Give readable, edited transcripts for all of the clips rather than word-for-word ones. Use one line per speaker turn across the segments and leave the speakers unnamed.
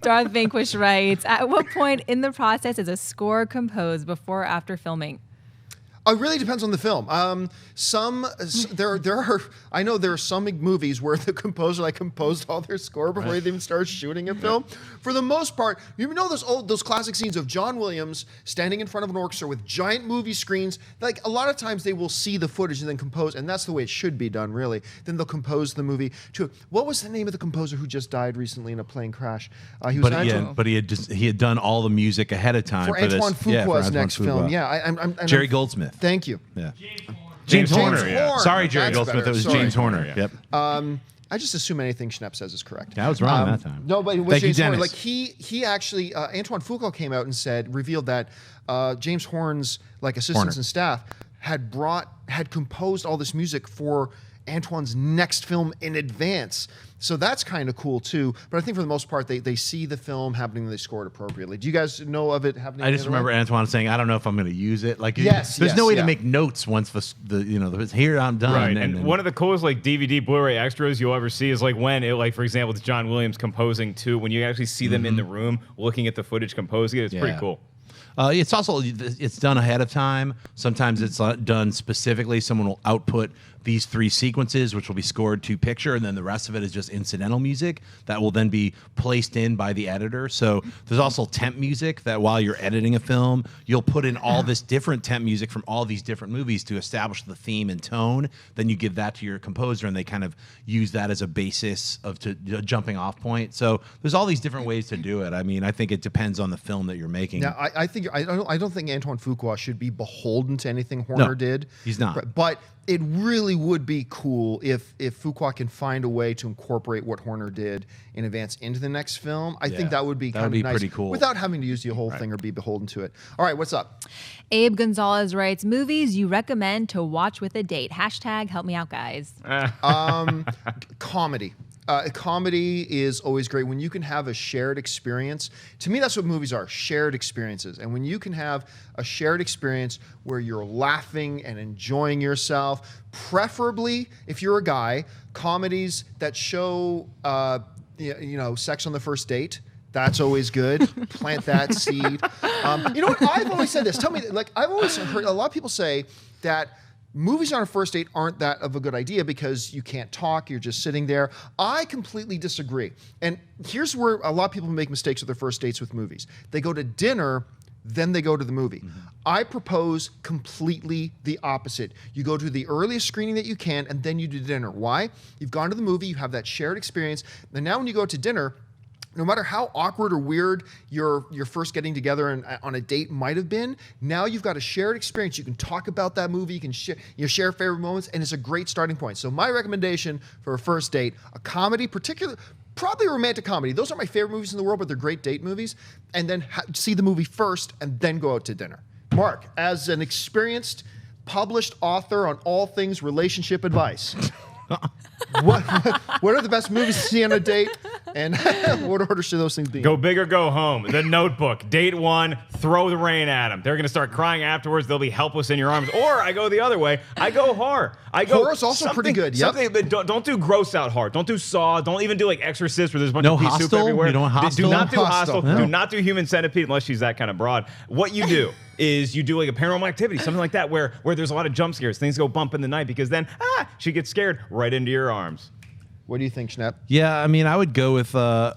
Darth Vanquish writes, at what point in the process is a score composed, before or after filming?
It really depends on the film. There are. I know there are some movies where the composer composed all their score before they even started shooting a film. For the most part, you know those classic scenes of John Williams standing in front of an orchestra with giant movie screens. Like a lot of times they will see the footage and then compose, and that's the way it should be done, really. Then they'll compose the movie to. What was the name of the composer who just died recently in a plane crash? He
had done all the music ahead of time
for Antoine Fuqua's next film. Yeah,
Jerry Goldsmith.
Thank you.
Yeah.
James Horner.
Horner.
Sorry, Jerry
That's
Goldsmith.
better.
It was
Sorry.
James Horner.
Yeah.
Yep.
I just assume anything Schnepp says is correct.
I was wrong that time.
No, but it was
Thank you,
James Horner.
Dennis.
Like he actually, Antoine Fuqua came out and revealed that James Horne's assistants and staff had composed all this music for Antoine's next film in advance. So that's kind of cool too. But I think for the most part, they see the film happening and they score it appropriately. Do you guys know of it happening?
I just remember Antoine saying, "I don't know if I'm going to use it."
There's
no way to make notes once here I'm done.
Right, and one of the coolest DVD, Blu-ray extras you'll ever see is when it for example, it's John Williams composing too. When you actually see them in the room looking at the footage composing it, it's pretty cool.
It's also done ahead of time. Sometimes it's done specifically. Someone will output these 3 sequences, which will be scored to picture, and then the rest of it is just incidental music that will then be placed in by the editor. So there's also temp music that while you're editing a film, you'll put in all this different temp music from all these different movies to establish the theme and tone. Then you give that to your composer, and they kind of use that as a basis of a jumping off point. So there's all these different ways to do it. I mean, I think it depends on the film that you're making.
Now, I don't think Antoine Fuqua should be beholden to anything Horner did.
He's not.
But it really would be cool if Fuqua can find a way to incorporate what Horner did in advance into the next film. I think that would be kind of nice,
pretty cool,
without having to use the whole thing or be beholden to it. All right, what's up?
Abe Gonzales writes, movies you recommend to watch with a date. # help me out, guys.
Comedy. Comedy is always great when you can have a shared experience. To me, that's what movies are, shared experiences. And when you can have a shared experience where you're laughing and enjoying yourself, preferably, if you're a guy, comedies that show, sex on the first date. That's always good. Plant that seed. You know what? I've always said this. Tell me, I've always heard a lot of people say that movies on a first date aren't that of a good idea because you can't talk, you're just sitting there. I completely disagree. And here's where a lot of people make mistakes with their first dates with movies. They go to dinner, then they go to the movie. I propose completely the opposite. You go to the earliest screening that you can, and then you do dinner. Why? You've gone to the movie, you have that shared experience, and now when you go to dinner, no matter how awkward or weird your first getting together on a date might have been, now you've got a shared experience. You can talk about that movie. You can share favorite moments, and it's a great starting point. So my recommendation for a first date, a comedy, probably a romantic comedy. Those are my favorite movies in the world, but they're great date movies. And then see the movie first, and then go out to dinner. Mark, as an experienced, published author on all things relationship advice, what are the best movies to see on a date, and what order should those things be?
Go Big or Go Home, The Notebook, Date 1, throw the rain at them. They're going to start crying afterwards. They'll be helpless in your arms. Or I go the other way. I go horror.
Horror's also pretty good. Yep.
But don't do gross out horror. Don't do Saw. Don't even do Exorcist where there's a bunch of pea soup
Hostel?
everywhere.
You don't Hostel?
Do not do
Hostel.
Hostel.
No.
Do not do Human Centipede unless she's that kind of broad. What you do is you do a Paranormal Activity, something like that, where there's a lot of jump scares. Things go bump in the night because then she gets scared right into your arms.
What do you think, Schnepp?
Yeah, I mean, I would go with a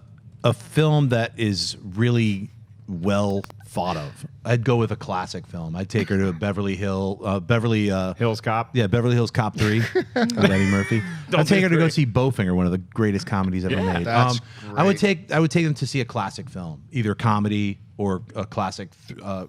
film that is really well thought of. I'd go with a classic film. I'd take her to Beverly Hills Cop. Yeah, Beverly Hills Cop 3 with Eddie Murphy. I'd take her to go see Bowfinger, one of the greatest comedies ever made.
That's
I would take them to see a classic film, either comedy or a classic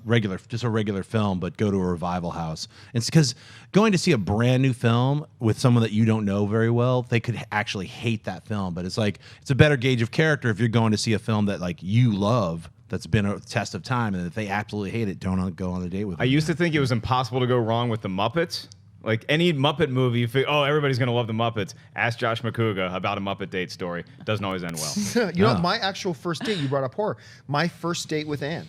regular film, but go to a revival house. It's because going to see a brand new film with someone that you don't know very well, they could actually hate that film. But it's a better gauge of character if you're going to see a film that you love, that's been a test of time, and if they absolutely hate it, don't go on a date with them.
I used to think it was impossible to go wrong with the Muppets. Like any Muppet movie, you think, everybody's going to love the Muppets. Ask Josh McCouga about a Muppet date story. Doesn't always end well.
You know, my actual first date, you brought up horror. My first date with Anne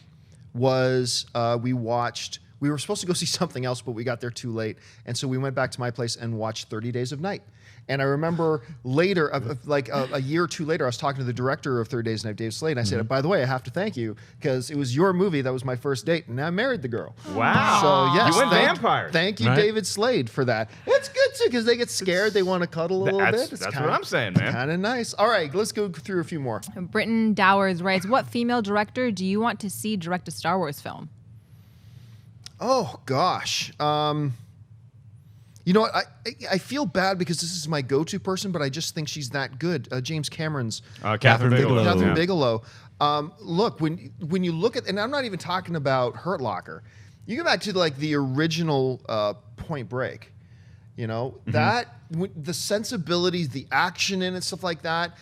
was we watched We were supposed to go see something else, but we got there too late. And so we went back to my place and watched 30 Days of Night. And I remember later, like a year or two later, I was talking to the director of 30 Days of Night, Dave Slade, and I said, by the way, I have to thank you because it was your movie that was my first date, and I married the girl.
Wow.
So, yes.
You went vampires.
Thank you,
Right.
David Slade, for that. It's good, too, because they get scared. They want to cuddle a little bit.
That's what I'm saying, man.
Kind of nice. All right, let's go through a few more.
Britton Dowers writes, what female director do you want to see direct a Star Wars film?
Oh, gosh. You know what? I feel bad because this is my go-to person, but I just think she's that good. James Cameron's
Catherine Bigelow.
Catherine
Yeah.
Bigelow. Look, when you look at, and I'm not even talking about Hurt Locker. You go back to like the original Point Break. You know the sensibilities, the action in it, stuff like that.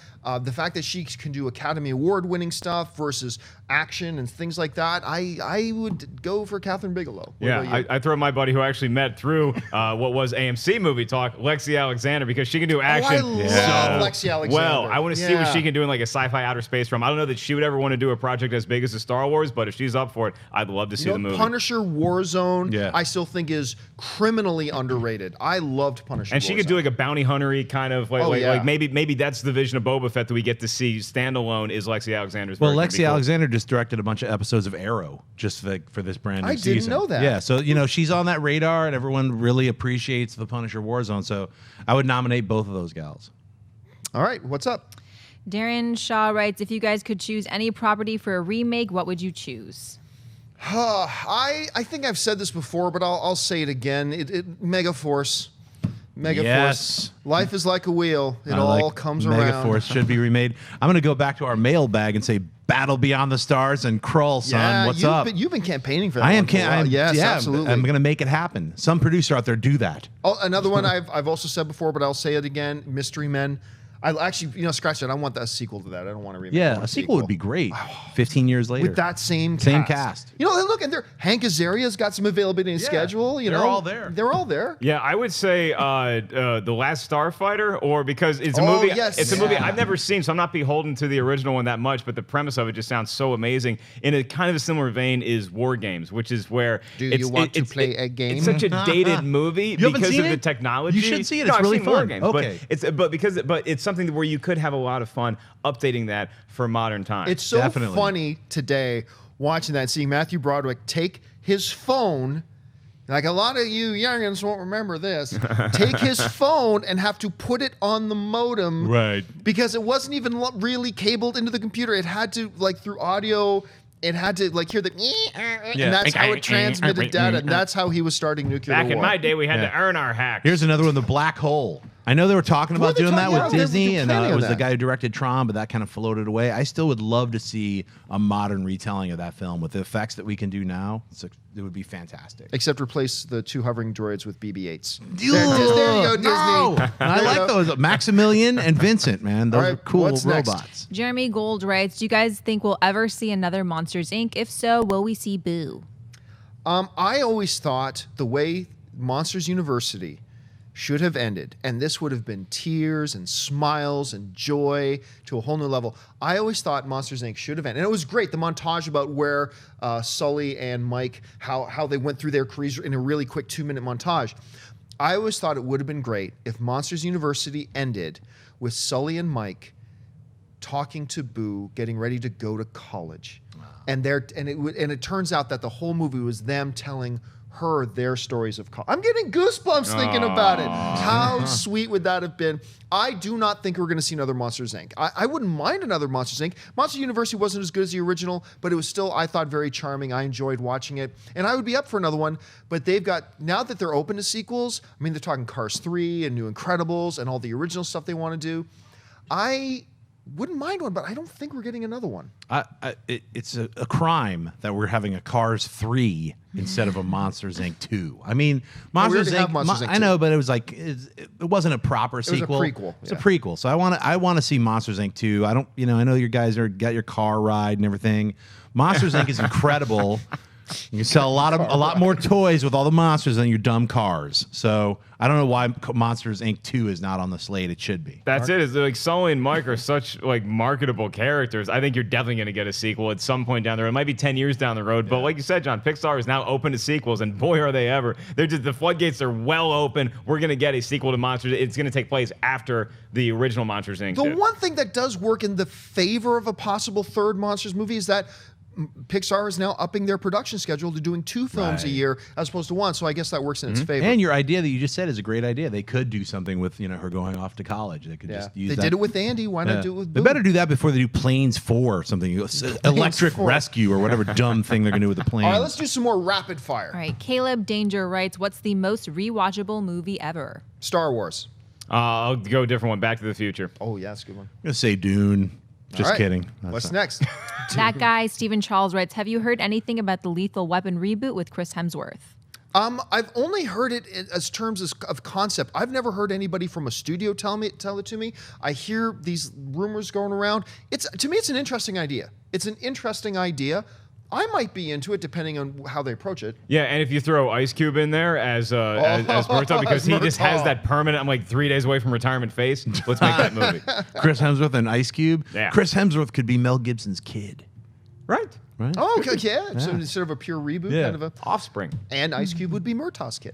The fact that she can do Academy Award-winning stuff versus action and things like that. I would go for Catherine Bigelow. What about you?
I throw my buddy who I actually met through what was AMC Movie Talk, Lexi Alexander, because she can do action.
I love Lexi Alexander.
Well, I want to see what she can do in like a sci-fi outer space film. I don't know that she would ever want to do a project as big as a Star Wars, but if she's up for it, I'd love to see the movie.
Punisher Warzone,
Yeah.
I still think is criminally underrated. I loved Punisher.
And she could do like a bounty hunter-y kind of like maybe that's the vision of Boba Fett that we get to see standalone is Lexi Alexander's.
Well,
version.
Lexi
It'd be cool.
Alexander just directed a bunch of episodes of Arrow just for this brand new
I
season.
didn't know that.
Yeah, so she's on that radar, and everyone really appreciates the Punisher Warzone. So I would nominate both of those gals.
All right, what's up?
Darren Shaw writes, if you guys could choose any property for a remake, what would you choose?
I think I've said this before, but I'll say it again. Megaforce. Megaforce.
Yes.
Life is like a wheel. It
I
all
like
comes around.
Megaforce should be remade. I'm going to go back to our mailbag and say Battle Beyond the Stars and Krull, son.
Yeah,
What's up?
You've been campaigning for that.
I am.
one for a while. Yes,
yeah,
absolutely.
I'm going to make it happen. Some producer out there do that.
Oh, another one I've also said before, but I'll say it again. Mystery Men. I actually, scratch that. I want a sequel to that. I don't want to remake. I
Yeah,
want
a sequel would be great.
Oh.
15 years later.
with that same
cast.
Look, and Hank Azaria's got some availability in his schedule.
they're all there.
They're all there.
Yeah, I would say The Last Starfighter, or because it's a
Oh,
movie.
yes.
It's a movie
Yeah.
I've never seen, so I'm not beholden to the original one that much. But the premise of it just sounds so amazing. In a kind of a similar vein is War Games, which is where
Do you want to play a game?
It's such a dated movie
You haven't
because
seen
of the
it?
technology.
You should see it.
No,
It's
I've
really
seen War
fun.
Games,
Okay.
but it's something where you could have a lot of fun updating that for modern times.
It's so
Definitely.
funny today watching that, seeing Matthew Broderick take his phone. Like a lot of you youngins won't remember this. Take his phone and have to put it on the modem,
Right.
Because it wasn't even really cabled into the computer. It had to through audio. It had to hear the, and that's how it transmitted data. And that's how he was starting nuclear
Back
war.
in my day, we had
Yeah.
to earn our hacks.
Here's another one, The Black Hole. I know they were talking about
they
doing that
talking
with
about? They were
Disney, and
planning
it
on
was the
that.
guy who directed Tron, but that kind of floated away. I still would love to see a modern retelling of that film with the effects that we can do now. It would be fantastic.
Except replace the 2 hovering droids with BB-8s.
There
there you go, Disney.
No. I
There you
like
go.
those. Maximilian and Vincent, man. Those
All right,
are cool
what's next?
robots.
Jeremy Gold writes, do you guys think we'll ever see another Monsters, Inc.? If so, will we see Boo?
I always thought the way Monsters University should have ended, and this would have been tears and smiles and joy to a whole new level. I always thought Monsters Inc. should have ended. And it was great, the montage about where Sully and Mike, how they went through their careers in a really quick 2-minute montage. I always thought it would have been great if Monsters University ended with Sully and Mike talking to Boo, getting ready to go to college. And it turns out that the whole movie was them telling her their stories of college. I'm getting goosebumps thinking about it. How sweet would that have been? I do not think we're going to see another Monsters, Inc. I wouldn't mind another Monsters, Inc. Monsters University wasn't as good as the original, but it was still, I thought, very charming. I enjoyed watching it. And I would be up for another one, but they've got, now that they're open to sequels, I mean, they're talking Cars 3 and New Incredibles and all the original stuff they want to do. I wouldn't mind one, but I don't think we're getting another one.
It's a crime that we're having a Cars 3 instead of a Monsters Inc. 2. I mean, Monsters
already have
Inc.
Monsters Inc.
I know, but it was like it wasn't a proper sequel.
prequel,
It's a prequel. So I want to see Monsters Inc. 2. I don't, I know you guys got your car ride and everything. Monsters Inc. is incredible. You sell a lot more toys with all the monsters than your dumb cars. So I don't know why Monsters Inc. 2 is not on the slate. It should be.
That's it. Is like Sully and Mike are such like marketable characters. I think you're definitely going to get a sequel at some point down the road. It might be 10 years down the road, but like you said, John, Pixar is now open to sequels, and boy are they ever. They're just the floodgates are well open. We're going to get a sequel to Monsters. It's going to take place after the original Monsters Inc.
The one thing that does work in the favor of a possible third Monsters movie is that Pixar is now upping their production schedule to doing 2 films a year as opposed to 1. So I guess that works in its favor.
And your idea that you just said is a great idea. They could do something with her going off to college. They could just use
They
that.
did it with Andy. Why not do it with
They
Boo?
better do that before they do Planes 4 or something. Electric
4.
Rescue or whatever dumb thing they're going to do with the plane.
All right, let's do some more rapid fire.
All right, Caleb Danger writes, what's the most rewatchable movie ever?
Star Wars.
I'll go a different one. Back to the Future.
Oh, yeah, that's a good one.
I'm going to say Dune. Just
All right.
kidding.
What's next?
That guy, Stephen Charles, writes, have you heard anything about the Lethal Weapon reboot with Chris Hemsworth?
I've only heard it as terms of concept. I've never heard anybody from a studio tell it to me. I hear these rumors going around. To me, it's an interesting idea. It's an interesting idea. I might be into it depending on how they approach it.
Yeah, and if you throw Ice Cube in there as Murtaugh, because he just has that permanent, I'm like 3 days away from retirement face, let's make that movie.
Chris Hemsworth and Ice Cube.
Yeah.
Chris Hemsworth could be Mel Gibson's kid.
Right.
Right?
Oh, okay, yeah. So instead of a pure reboot, kind of a
Offspring.
and Ice Cube would be Murtaugh's kid.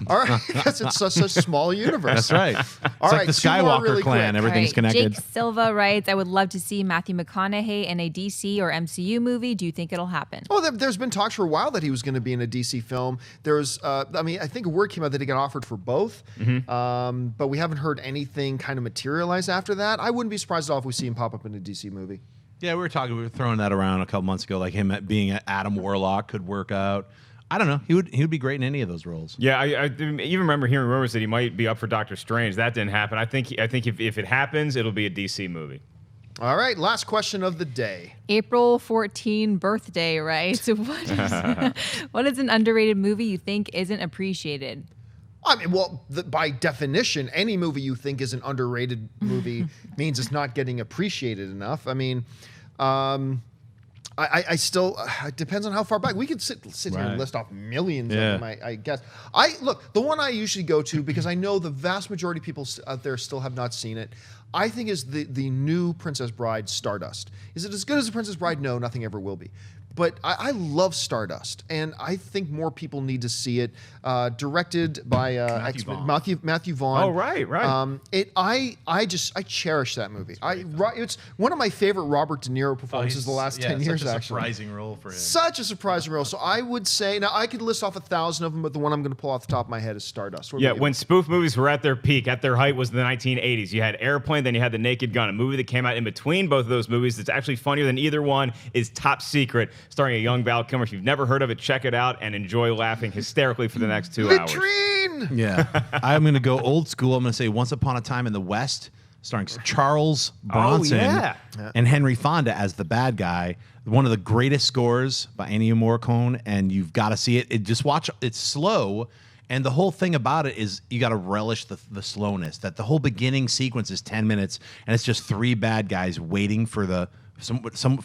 All right, because it's such a small universe.
That's right.
All
It's
right,
like the
2 more
Skywalker
really
clan.
quick.
Everything's
All right,
connected.
Jake Silva writes, I would love to see Matthew McConaughey in a DC or MCU movie. Do you think it'll happen?
Oh, there's been talks for a while that he was going to be in a DC film. There's, I think a word came out that he got offered for both, but we haven't heard anything kind of materialize after that. I wouldn't be surprised at all if we see him pop up in a DC movie.
Yeah, we were throwing that around a couple months ago, like him being Adam Warlock could work out. I don't know. He would be great in any of those roles.
Yeah, I even remember hearing rumors that he might be up for Doctor Strange. That didn't happen. I think if it happens, it'll be a DC movie.
All right, last question of the day.
April 14 birthday, right? So what is an underrated movie you think isn't appreciated?
I mean, well, by definition, any movie you think is an underrated movie means it's not getting appreciated enough. I mean, I still, it depends on how far back. We could sit here and list off millions of them, I guess. Look, the one I usually go to, because I know the vast majority of people out there still have not seen it, I think is the new Princess Bride, Stardust. Is it as good as The Princess Bride? No, nothing ever will be. But I love Stardust, and I think more people need to see it. Directed by Matthew Vaughn.
Oh, right.
I cherish that movie. It's one of my favorite Robert De Niro performances the last 10 years.
Such a
actually,
surprising role for him.
such a surprising role. So I would say, now I could list off 1,000 of them, but the one I'm going to pull off the top of my head is Stardust.
Yeah, when spoof movies were at their peak, at their height was the 1980s. You had Airplane, then you had The Naked Gun. A movie that came out in between both of those movies that's actually funnier than either one is Top Secret, starring a young Val Kilmer. If you've never heard of it, check it out and enjoy laughing hysterically for the next 2 hours.
Latrine!
Yeah. I'm going to go old school. I'm going to say Once Upon a Time in the West, starring Charles Bronson and Henry Fonda as the bad guy. One of the greatest scores by Ennio Morricone, and you've got to see it. Just watch. It's slow, and the whole thing about it is you got to relish the slowness. That the whole beginning sequence is 10 minutes, and it's just 3 bad guys waiting for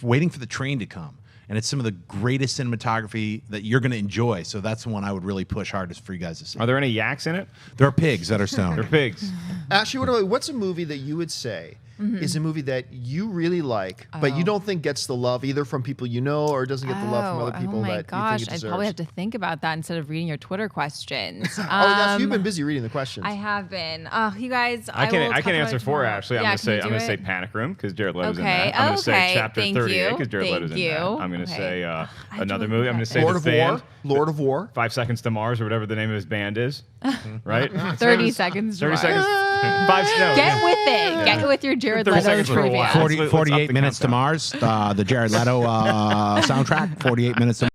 waiting for the train to come. And it's some of the greatest cinematography that you're going to enjoy. So that's the one I would really push hardest for you guys to see.
Are there any yaks in it?
There are pigs that are stoned.
They're pigs.
Ashley, what's a movie that you would say is a movie that you really like, but you don't think gets the love either from people you know or doesn't get the love from other people
oh my
that
gosh,
you think it deserves?
I'd probably have to think about that instead of reading your Twitter questions.
You've been busy reading the questions.
I have been. You guys,
I can answer for Ashley. I'm
Yeah,
going to say Panic Room because Jared Leto's in that. I'm going to say Chapter 38 because Jared Leto's in that. I'm going to say another movie. I'm going to say
Lord of War.
5 Seconds to Mars or whatever the name of his band is. Right?
30 seconds.
30 seconds.
Get with it. Get with your Jared
30
Leto
seconds for a
trivia.
while.
48 minutes to Mars, the Jared Leto soundtrack, 48 minutes to